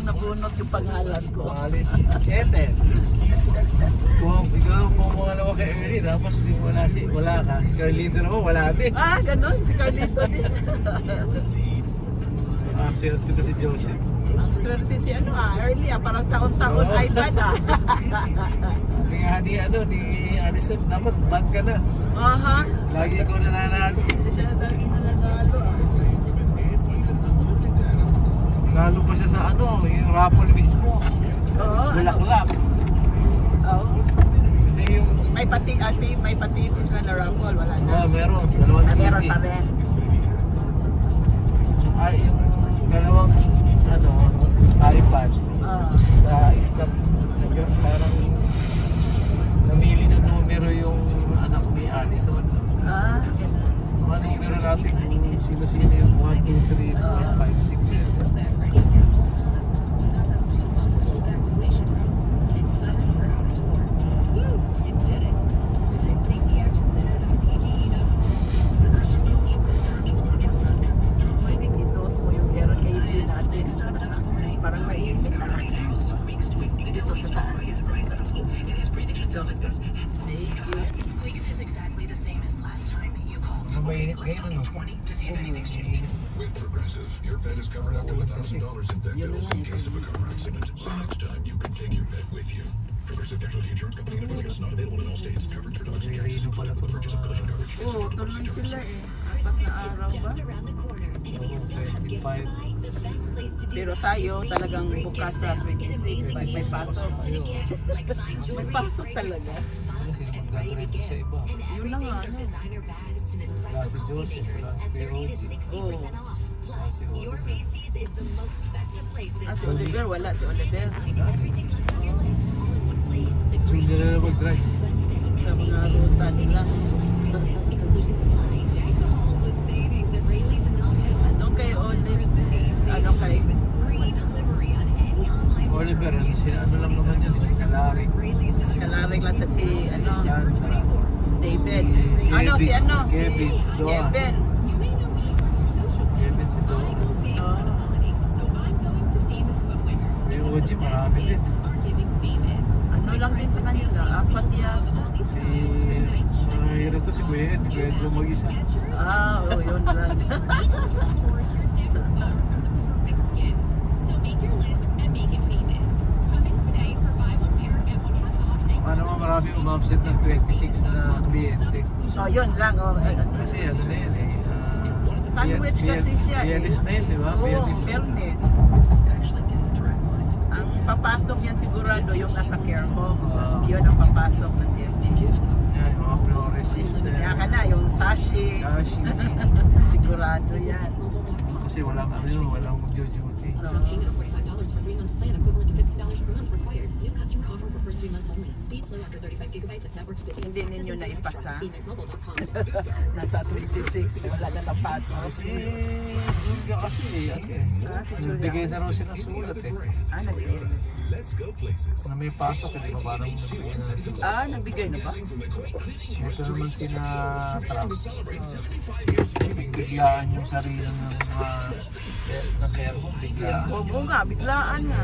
lang nabunot yung pangalan ko. Mahalin. Eten. Kung ikaw pumangalawa kay Ernie, tapos wala ka. Si Carlito naman, wala din. Ah, ganun. Si Carlito din. Swerte ko si Joseph. Ang swerte si early parang taon-taon Oo. iPad Kaya ni Addison, dapat bad ka na. Aha. Lagi ikaw nananalo. Hindi siya lagi nananalo. Lalo pa siya sa yung raffle mismo. Oo. Bulaklak. Oo. Kasi yung... May pati sila na raffle, wala na. meron. Dalawang Meron TV. pa rin. Yung dalawang iPad sa stop. Parang namili ng numero yung anak ni Addison. Mga numero natin kung sino-sino yung 1, 2, 3, 4, 5, 6, 7. Pwedeng i-toast mo yung air AC natin. Parang mainit dito sa taas. Toast. Thank you. Mainit ngayon, ano? With Progressive, your pet is covered up to $1,000 in vet bills in case of a car accident. So next time, you can take your pet with you. Progressive Casualty Insurance Company and affiliates not available in all states. Coverage for dogs and cats. Included with the purchase of collision coverage. Oo, tuloy sila Apat na araw ba? Pero tayo talagang bukas sa 26, may pasok. May pasok talaga. Kasi mag-graduate sa iba. Yun na nga. Wala si Joseph, wala si P.O.G. Oo. Wala si Oliver. Si Oliver, wala si Oliver. So, hindi na mag-drive. Sa mga ruta nila. Kay Oliver? Kay Oliver, ano lang naman yan, si Kalari. Kalaring lang sa si Sandra. David. Kevin, Si Kevin, Doan. Kevin. Kevin si Doan. Yung OG, marami din. Ano lang din sa kanila, apat yan. Si mahirap to si Kuya Ed yung mag-isa. Yun lang. Ano nga marami umabsent ng 26 na kliyente. Yun lang. Kasi ano na yan Sandwich kasi siya Biyernes na yun, di ba? Biyernes. Ang papasok yan sigurado yung nasa care home. Yun ang papasok ng Biyernes. Yan, mga progressista. Kaya ka na, yung sashi. Sigurado yan. Kasi walang magjo-duty. Hindi ninyo na ipasa. Nasa 26, wala na napasa. Kasi, Julia kasi nagbigay na raw siya ng sulat Nabigay. Na may pasok, hindi ba parang nagbigay na ng sulat? Nabigay na ba? Ito naman sina Trump. Biglaan yung sarili ng mga care home. Biglaan. Oo nga, biglaan nga.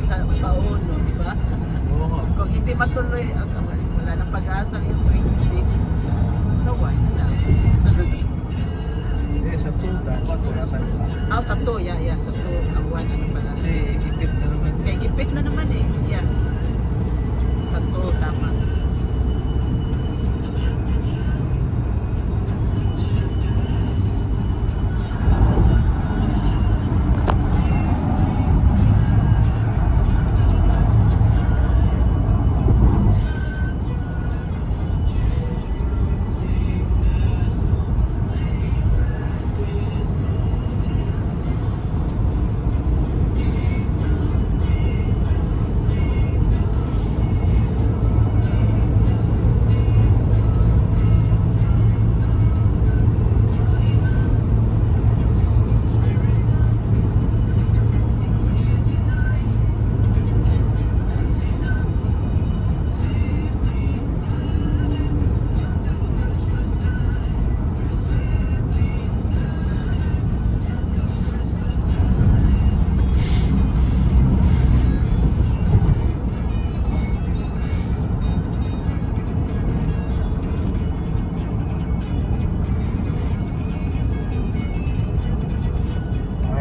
sa pauno, di ba? Oo nga. Kung hindi matuloy, wala nang pag-asa yung 26, sawa na lang. Hindi, sa 2 dapat wala tayo pa. Sa 2, yeah, sa 2, ang 1, ano pala. Kasi ipit na naman. Kaya gipit na naman eh, yeah. Sa 2, tama.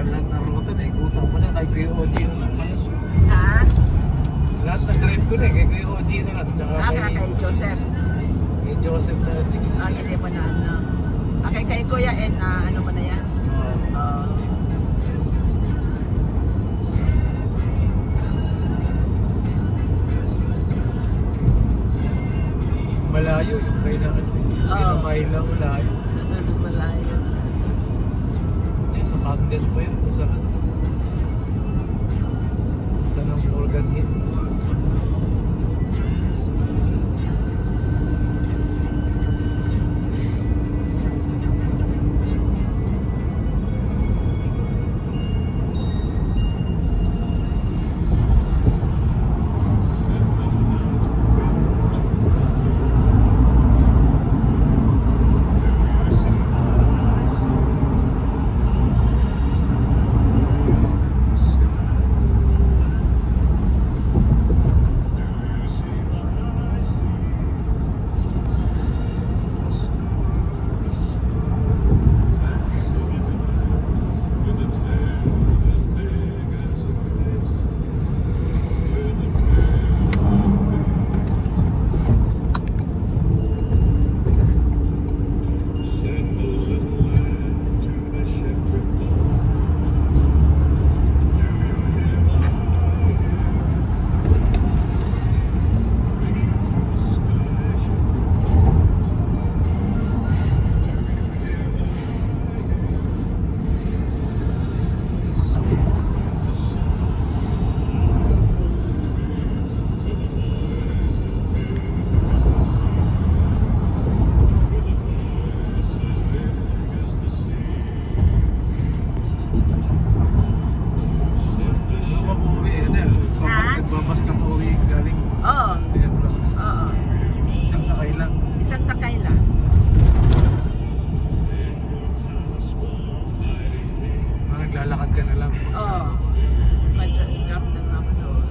Lahat ng ruta na ikutang ko na kay Kuya OG na lang pala. Ha? Lahat ng drive ko na kay Kuya OG na lang. Tsaka Kaya kay Joseph. kay Joseph na tingin. Hindi mo na ano. Kay Kuya and ano mo na yan? Uh, Malayo yung kailangan. Kinamahin lang malayo. malayo. Sa Camden pa yun. Sa ano. Sa ng Morgan Hill. Nagbabas ka pa uwi galing. Oo. Airport. Oo. Isang sakay lang. Isang sakay lang. Naglalakad ka na lang. Oo. Mag-drop na lang ako doon.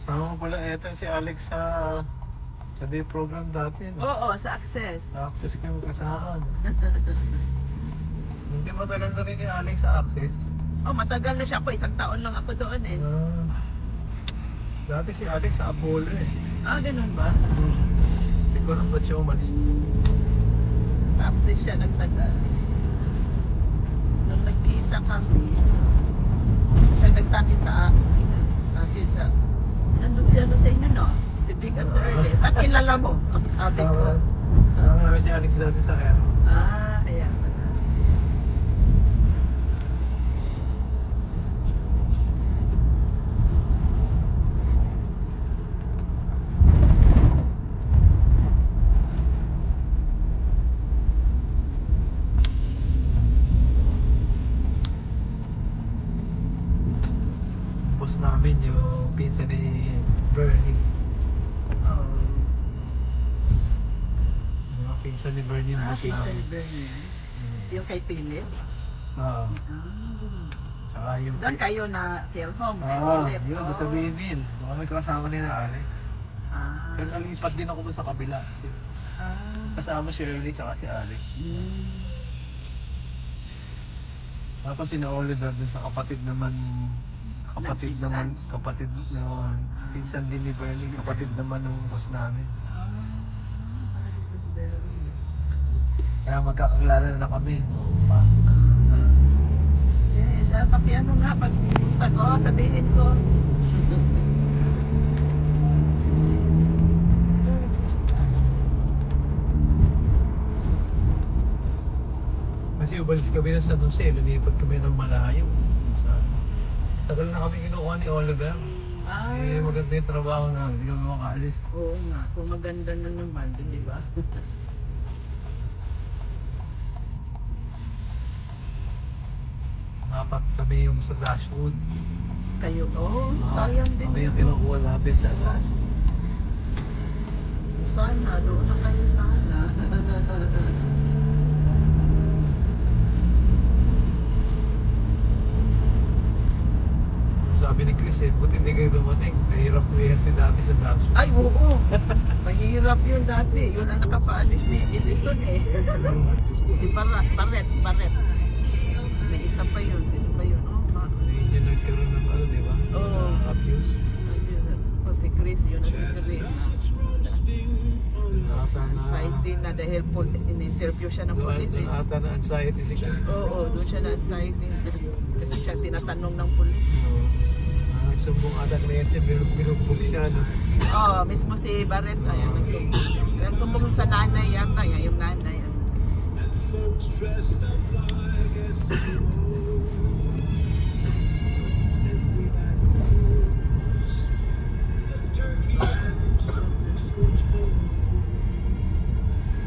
Sama ko pala eto si Alex sa day program dati. No? Oo, sa Access. Access kayo kasama. Hindi matagal na rin si Alex sa Access. Oh, matagal na siya po. 1 taon lang ako doon eh. Dati si Alex sa Apollo eh. Ah, ganun ba? Hindi ko alam ba't siya umalis. Tapos siya nagtagal. Nung nagkita kami, siya nagsabi sa akin sa, nandun siya sa inyo, no? Si Big at si Early. At kilala mo? Sabi ko. Sama si Alex dati sa Aero. Ah, kaya pala. Boss namin yung pinsa ni Bernie. Oh. Yung pinsa ni Bernie yung boss namin. Yung kay Philip. Oo. Ah. Tsaka yung... Doon kayo na care home. kay Oo, Philip. yun, doon sa Bayville. Doon kami kasama nila Alex. Ah. Pero nalipat din ako doon sa kabila. Kasi Ah. kasama si Shirley tsaka si Alex. Tapos sinaulid na dun sa kapatid naman pinsan din ni Bernie, kapatid naman ng boss namin. Kaya magkakakilala na kami. Yes, papiano nga pag gusto ko, sabihin ko. Kasi ubalis kami ng San Jose, lumipat kami ng malayo. Tagal na kami kinukuha ni Oliver. Ah, Eh, maganda yung trabaho na, hindi kami makaalis. oo nga, kung maganda na naman, di ba? Dapat kami yung sa dashboard. Kayo, sayang din. Kami yung kinukuha natin sa dashboard. Sana, doon na kayo sana. Sabi ni Chris eh, buti hindi kayo dumating. Nahirap kliyente dati sa dashboard. Ay, oo. Mahirap yun dati. Yun ang nakapaalis ni Edison eh. Si Barret. May isa pa yun. Sino pa yun? Oh, Hindi niya nagkaroon ng ano, di ba? Oo. Abuse. O si Chris, yun na si Chris. Ata na... Anxiety na dahil in-interview siya ng Doon polis eh. ata na anxiety si Chris. Oo, doon siya na anxiety. Kasi siya tinatanong ng polis. Nagsumbong ata kliyente, binugbog siya. No? Oo, mismo si Barret. Ayan, nagsumbong. Nagsumbong sa nanay yata. Yung nanay.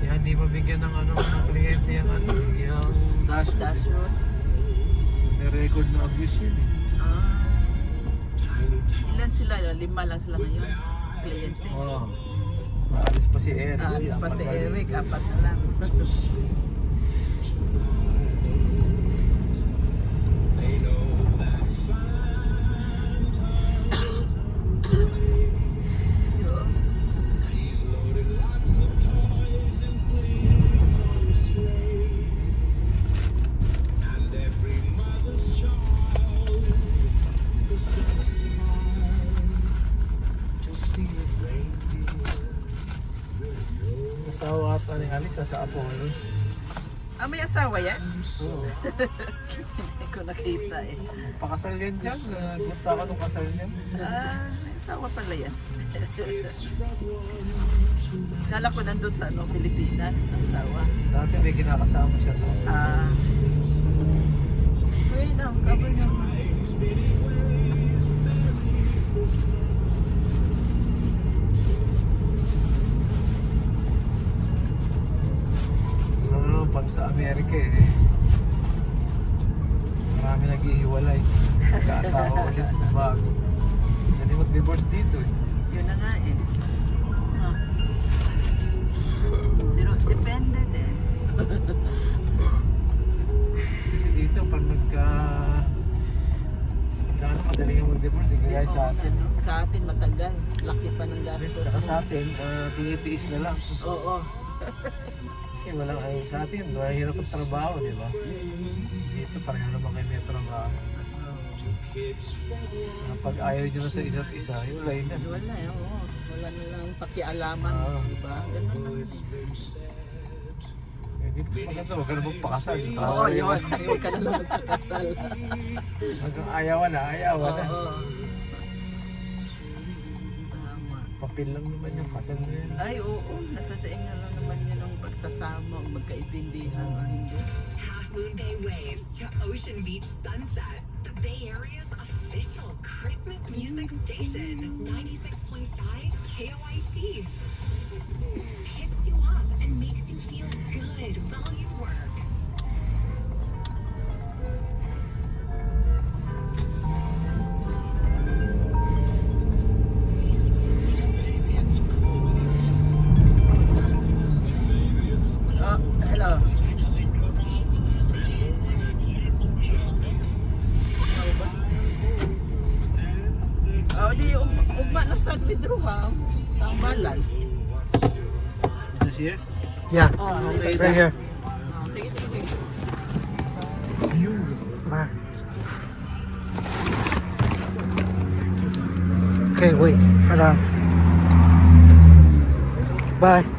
Yan, di mabigyan ng ano ng kliyente yung ano, yung dashboard. Dashboard. May record na abuse yun eh. Ah. Ilan sila? 5 lang sila ngayon. Kliyente. Oo. Maalis pa si Eric. Alis pa si Eric. 4 na lang. Yun. Asawa ata ni Alex sa Apollo. Ah, may asawa yan? Oo. Hindi ko nakita eh. Pakasal yan dyan. Gusto ako nung kasal niyan. Ah, may asawa pala yan. Kala ko nandun sa Pilipinas, ang asawa. Dati may kinakasama siya to. Ah. Wait, ang cover naman. Ano, pag sa Amerika eh. Marami naghihiwalay. Nagkaasawa ulit. Bago. Hindi mag-divorce dito eh. Yun na nga eh. Ah. Pero depende din. Kasi dito pag nagka... Ano, madali kang difference, hindi kaya sa atin. Oo, ano, sa atin matagal. Laki pa ng gastos. Tsaka sa atin, tinitiis na lang. Oo. Kasi walang sa atin, mahirap ang trabaho, di ba? Dito pareho naman kayo may trabaho. Pag ayaw nyo na sa isa't isa, yun lang na. Wala eh, oo. Wala na lang pakialaman, Oo. di ba? Ganun lang. Eh, dito maganda, huwag ka na magpakasal. Dito, Oo, yun. Huwag ka na lang magkakasal. Hanggang ayawan na, ayawan na. Oo. Tama. Papel lang naman yung kasal na yun. Ay, oo. Nasa sa inyo lang naman yun ang pagsasama, ang magkaintindihan o hindi. Half Moon Bay waves to Ocean Beach sunsets. The Bay Area's official Christmas music station. 96.5 KOIT. Picks you up and makes you feel good while you work. Hello. Oh, di ugma na sa withdraw ha. Ang balance. This year? Yeah, Okay, right here. Ah, sige, sige, sige. Bye. Okay, wait. Hold on. Bye.